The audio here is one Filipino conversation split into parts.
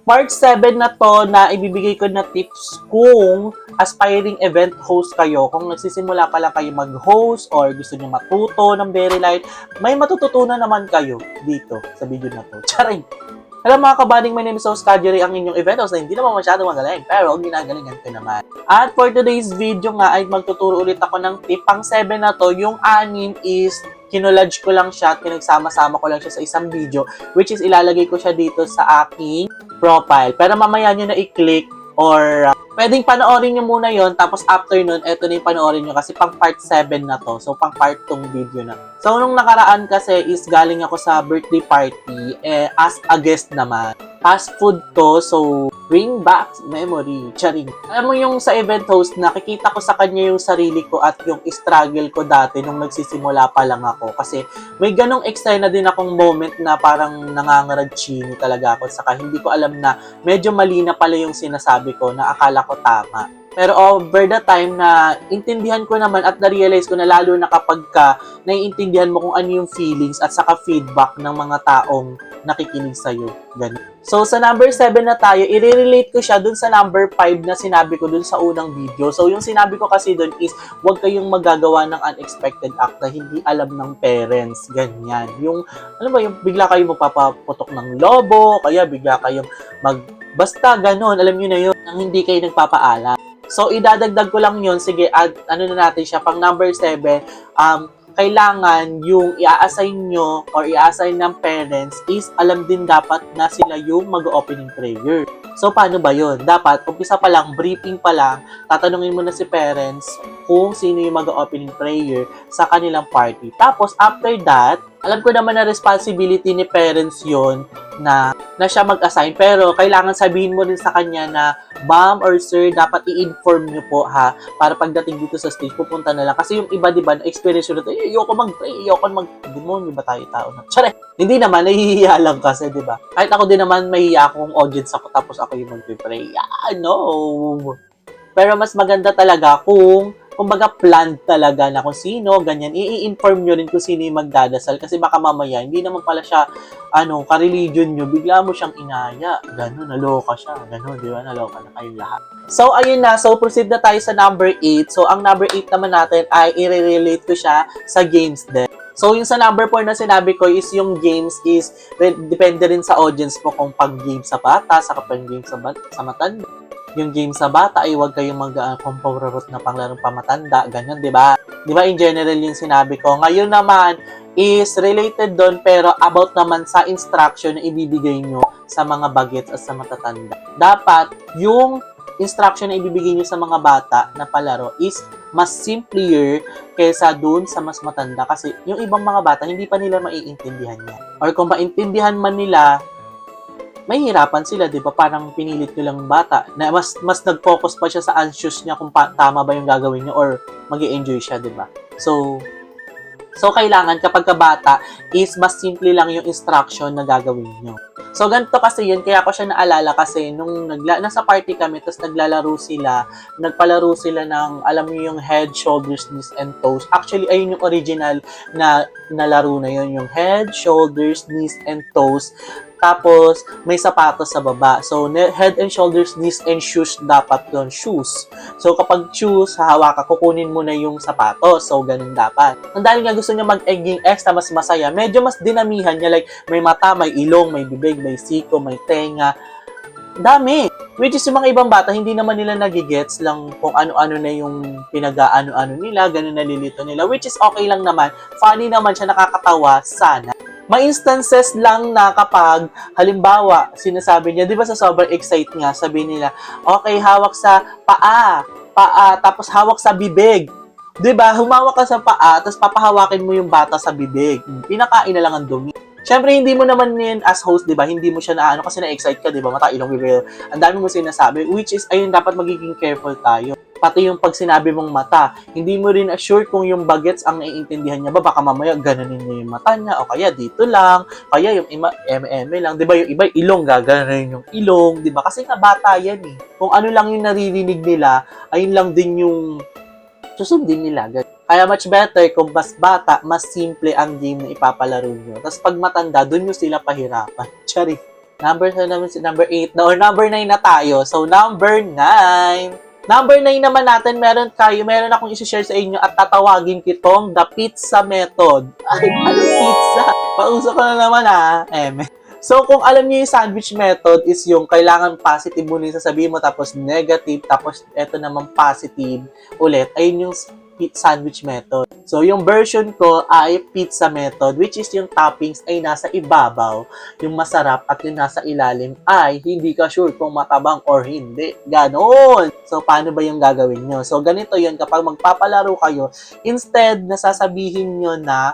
Part 7 na to na ibibigay ko na tips kung aspiring event host kayo. Kung nagsisimula pa lang kayo mag-host or gusto nyo matuto ng very light, may matututunan naman kayo dito sa video na to. Charing! Hello mga kabading, my name is Host Kajeri, ang inyong event host na hindi naman masyadong magaling, pero ginagalingan ko naman. At for today's video nga ay magtuturo ulit ako ng tip. Pang 7 na to, yung 6 is kinolage ko lang siya at pinagsama-sama ko lang siya sa isang video, which is ilalagay ko siya dito sa aking profile. Pero mamaya nyo na i-click or pwedeng panoorin nyo muna yon, tapos after nun, eto na yung panoorin nyo kasi pang part 7 na to. So, pang part 2 video na. So, nung nakaraan kasi is galing ako sa birthday party as a guest naman. Fast food to, so bring back memory. Charing. Alam mo yung sa event host, nakikita ko sa kanya yung sarili ko at yung struggle ko dati nung nagsisimula pa lang ako. Kasi may ganong eksena din akong moment na parang nangangarag-chini talaga ako. Saka hindi ko alam na medyo mali na pala yung sinasabi ko na akala ko tama. Pero over the time na intindihan ko naman at na-realize ko na lalo na kapag ka naiintindihan mo kung ano yung feelings at saka feedback ng mga taong nakikinig sa'yo. Ganun. So, sa number 7 na tayo, i-relate ko siya dun sa number 5 na sinabi ko dun sa unang video. So, yung sinabi ko kasi dun is, huwag kayong magagawa ng unexpected act na hindi alam ng parents. Ganyan. Yung, ano ba, yung bigla kayong magpapaputok ng lobo, kaya bigla kayong basta ganun, alam nyo na yun, nang hindi kayo nagpapaalam. So, idadagdag ko lang yun. Sige, ano na natin siya. Pang number 7, kailangan yung i-assign nyo or i-assign ng parents is alam din dapat na sila yung mag-opening prayer. So, paano ba yun? Dapat, umpisa pa lang, briefing pa lang, tatanungin mo na si parents kung sino yung mag-opening prayer sa kanilang party. Tapos, after that, alam ko naman na responsibility ni parents yon na siya mag-assign. Pero, kailangan sabihin mo rin sa kanya na, ma'am or sir, dapat i-inform nyo po ha, para pagdating dito sa stage, pupunta na lang. Kasi yung iba, diba, na-experience yun na, ayoko mag-pray, ayoko mag-demonyo ba tayo tao na? Tsare! Hindi naman, nahihiya lang kasi, diba? Kahit ako din naman, mahihiya akong audience ako, tapos ako yung mag-pray. Yeah, no! Pero mas maganda talaga kung kumbaga planned talaga na kung sino, ganyan, i-inform nyo rin kung sino yung magdadasal kasi baka mamaya, hindi naman pala siya, ka-religion nyo, bigla mo siyang inaya, gano'n, naloka siya, gano'n, di ba, naloka na kayong lahat. So, ayun na, so proceed na tayo sa number 8, so ang number 8 naman natin ay i-relate ko siya sa games din. So, yung sa number 4 na sinabi ko is yung games is, depende rin sa audience mo kung pag-game sa bata, sa kapag-game sa matanda. Yung game sa bata ay huwag kayong mag-comparot na panglarong pamatanda, ganyan, di ba? Di ba, in general yung sinabi ko. Ngayon naman is related doon pero about naman sa instruction na ibibigay nyo sa mga bagets at sa matatanda. Dapat yung instruction na ibibigay nyo sa mga bata na palaro is mas simpler kaysa dun sa mas matanda kasi yung ibang mga bata hindi pa nila maiintindihan yan. Or kung maintindihan man nila, may hirapan sila, di ba? Parang pinilit nyo lang bata na mas nag-focus pa siya sa anxious niya kung tama ba yung gagawin niya or mag-i-enjoy siya, di ba? So kailangan kapag kabata is mas simple lang yung instruction na gagawin nyo. So, ganito kasi yun. Kaya ko siya naalala kasi nung nasa party kami, tapos nagpalaro sila ng, alam niyo yung head, shoulders, knees, and toes. Actually, ayun yung original na laro na yun. Yung head, shoulders, knees, and toes. Tapos, may sapatos sa baba. So, head and shoulders, knees, and shoes dapat yun. Shoes. So, kapag shoes, hahawak ka, kukunin mo na yung sapatos. So, ganun dapat. Ang dahil nga gusto niya mag-egging extra, mas masaya. Medyo mas dinamihan niya. Like, may mata, may ilong, may bibig, may siko, may tenga. Dami. Which is yung mga ibang bata, hindi naman nila nagigets lang kung ano-ano na yung pinag-ano-ano nila, ganun nalilito nila. Which is okay lang naman. Funny naman siya, nakakatawa, sana. May instances lang na kapag, halimbawa, sinasabi niya, di ba sa sobrang excite nga, sabi nila, okay, hawak sa paa, tapos hawak sa bibig. Di ba? Humawak ka sa paa, tapos papahawakin mo yung bata sa bibig. Pinakain na lang ang dumi. Siyempre, hindi mo naman yun as host, di ba? Hindi mo siya kasi na-excite ka, di ba? Mata, ilong, bibig. Ang dami mo sinasabi, which is, ayun, dapat magiging careful tayo. Pati yung pag sinabi mong mata, hindi mo rin assure kung yung bagets ang naiintindihan niya ba, baka mamaya gananin niya yung mata niya, o kaya dito lang, kaya yung lang, di ba yung iba, ilong, gaganin yung ilong, di ba? Kasi nga bata yan eh. Kung ano lang yung naririnig nila, ayun lang din yung susundin nila. Kaya much better kung mas bata, mas simple ang game na ipapalaro nyo. Tapos pag matanda, dun nyo sila pahirapan. Charing. Number 7 naman si number 8 na or number 9 na tayo. So, number 9. Number 9 naman natin, meron akong isi-share sa inyo at tatawagin kitong the pizza method. Ay, ano pizza? Pauso ko na naman So, kung alam niyo yung sandwich method is yung kailangan positive muna yung sasabihin mo tapos negative, tapos eto naman positive ulit. Ayun yung sandwich method. So, yung version ko ay pizza method, which is yung toppings ay nasa ibabaw, yung masarap at yung nasa ilalim ay hindi ka sure kung matabang or hindi. Ganon! So, paano ba yung gagawin nyo? So, ganito yun kapag magpapalaro kayo, instead na sasabihin nyo na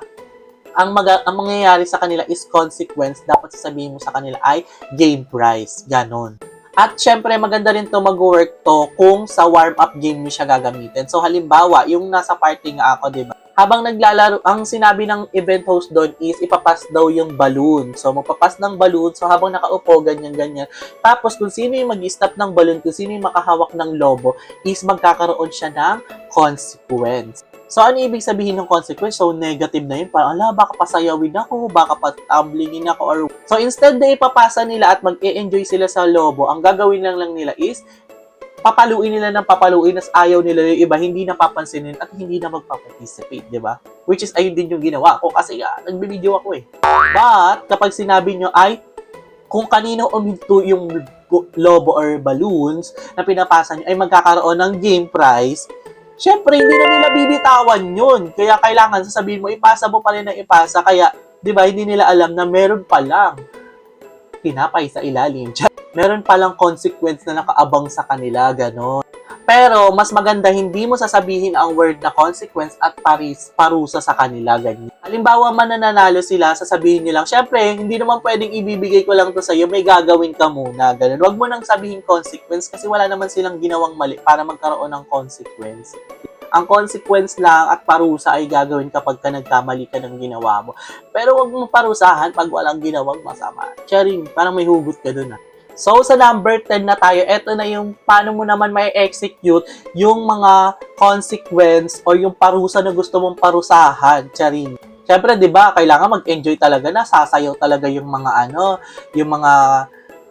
ang mangyayari sa kanila is consequence, dapat sasabihin mo sa kanila ay game prize. Ganon. At syempre, maganda rin to mag-work to kung sa warm-up game mo siya gagamitin. So, halimbawa, yung nasa party nga ako, diba? Habang naglalaro, ang sinabi ng event host doon is ipapas daw yung balloon. So, magpapas ng balloon. So, habang nakaupo, ganyan-ganyan. Tapos, kung sino yung mag-stop ng balloon, kung sino yung makahawak ng lobo, is magkakaroon siya ng consequence. So, ano ibig sabihin ng consequence? So, negative na yun. Parang, baka pasayawin ako, baka patamblingin ako. Or... So, instead na ipapasa nila at mag-e-enjoy sila sa lobo, ang gagawin lang nila is, papaluin nila ng papaluin as ayaw nila yung iba, hindi napapansinin at hindi na magpaparticipate, di ba? Which is, ayun din yung ginawa ko kasi nag-video ako eh. But, kapag sinabi nyo ay, kung kanino uminto yung lobo or balloons na pinapasa nyo ay magkakaroon ng game prize, syempre, hindi na nila bibitawan yun. Kaya kailangan sasabihin mo, ipasa mo pa rin na ipasa. Kaya, di ba, hindi nila alam na meron palang tinapay sa ilalim. Meron palang consequence na nakaabang sa kanila, gano'n. Pero, mas maganda hindi mo sasabihin ang word na consequence at parusa sa kanila, ganyan. Halimbawa man nananalo sila, sasabihin nyo lang, syempre, hindi naman pwedeng ibibigay ko lang to sa'yo, may gagawin ka muna, ganun. Huwag mo nang sabihin consequence kasi wala naman silang ginawang mali para magkaroon ng consequence. Ang consequence lang at parusa ay gagawin kapag ka nagkamali ka ng ginawa mo. Pero huwag mo parusahan pag walang ginawang masama. Charing, parang may hugot ka dun So, sa number 10 na tayo, eto na yung paano mo naman may execute yung mga consequence o yung parusa na gusto mong parusahan. Charing. Siyempre, di ba, kailangan mag-enjoy talaga na, sasayaw talaga yung mga yung mga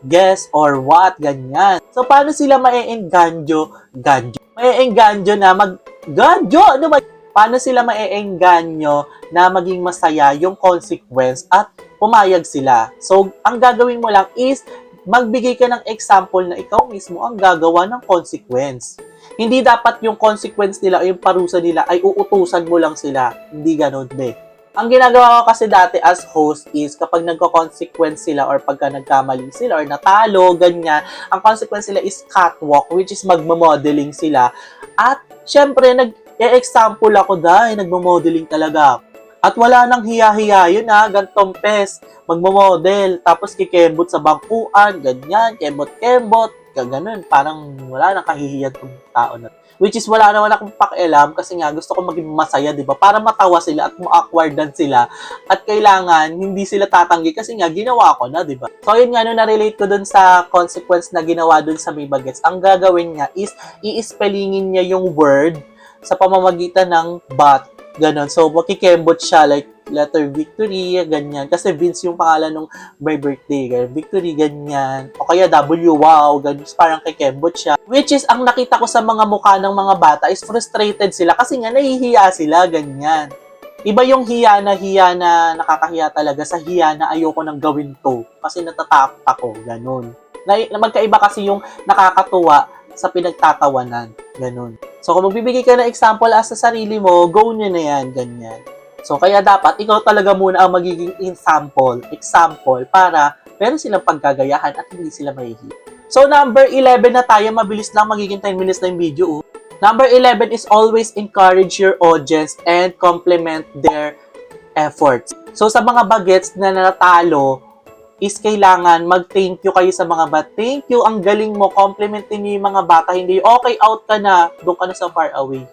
guess or what, ganyan. So, paano sila mae-engganyo? Mae-engganyo na ano ba? Paano sila mae-engganyo na maging masaya yung consequence at pumayag sila? So, ang gagawin mo lang is magbigay ka ng example na ikaw mismo ang gagawa ng consequence. Hindi dapat yung consequence nila o yung parusa nila ay uutusan mo lang sila. Hindi ganun, be. Ang ginagawa ko kasi dati as host is kapag nagko-consequence sila or pagka nagkamali sila or natalo, ganyan, ang consequence nila is catwalk, which is magmamodeling sila. At syempre, nag-example ako dahil nagmamodeling talaga. At wala nang hiya-hiya yun gantong pes, magmamodel, tapos kikembot sa bangkuan, ganyan, kembot-kembot, ganun, parang wala nang kahihiyan tong tao na. Which is wala naman akong pakialam kasi nga gusto ko maging masaya, di ba? Para matawa sila at ma-awkwardan sila at kailangan hindi sila tatanggi kasi nga ginawa ko na, di ba? So yun nga, na-relate ko dun sa consequence na ginawa dun sa may bagets. Ang gagawin niya is i-spellingin niya yung word sa pamamagitan ng but. Ganon. So, makikembot siya like letter Victory, ganyan. Kasi Vince yung pangalan nung my birthday. Ganyan. Victory, ganyan. O kaya W, wow, ganyan. Parang kikembot siya. Which is, ang nakita ko sa mga mukha ng mga bata is frustrated sila kasi nga nahihiya sila, ganyan. Iba yung hiya na nakakahiya talaga sa hiya na ayoko nang gawin to. Kasi natatakot ako, ganon. Magkaiba kasi yung nakakatuwa sa pinagtatawanan, ganon. So, kung magbibigay ka ng example sa sarili mo, go nyo na yan, ganyan. So, kaya dapat, ikaw talaga muna ang magiging example, para meron silang paggagayahan at hindi sila mahihiya. So, number 11 na tayo, mabilis lang, magiging 10 minutes na yung video. Number 11 is always encourage your audience and compliment their efforts. So, sa mga bagets na natalo, is kailangan mag-thank you kayo sa mga bata. Thank you, ang galing mo, complimentin niyo yung mga bata, hindi okay, out ka na, doon ka na sa far away.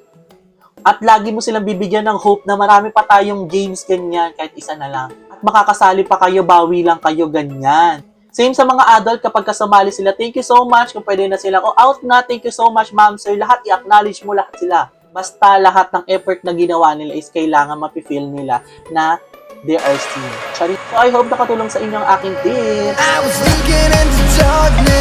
At lagi mo silang bibigyan ng hope na marami pa tayong games, ganyan, kahit isa na lang. At makakasali pa kayo, bawi lang kayo, ganyan. Same sa mga adult, kapag kasumali sila, thank you so much, kung pwede na sila, out na, thank you so much, ma'am, sir, lahat, i-acknowledge mo lahat sila. Basta lahat ng effort na ginawa nila is kailangan mapifeel nila na they are seen. Charit. So I hope nakatulong sa inyo ang aking tips. I was sinking into darkness.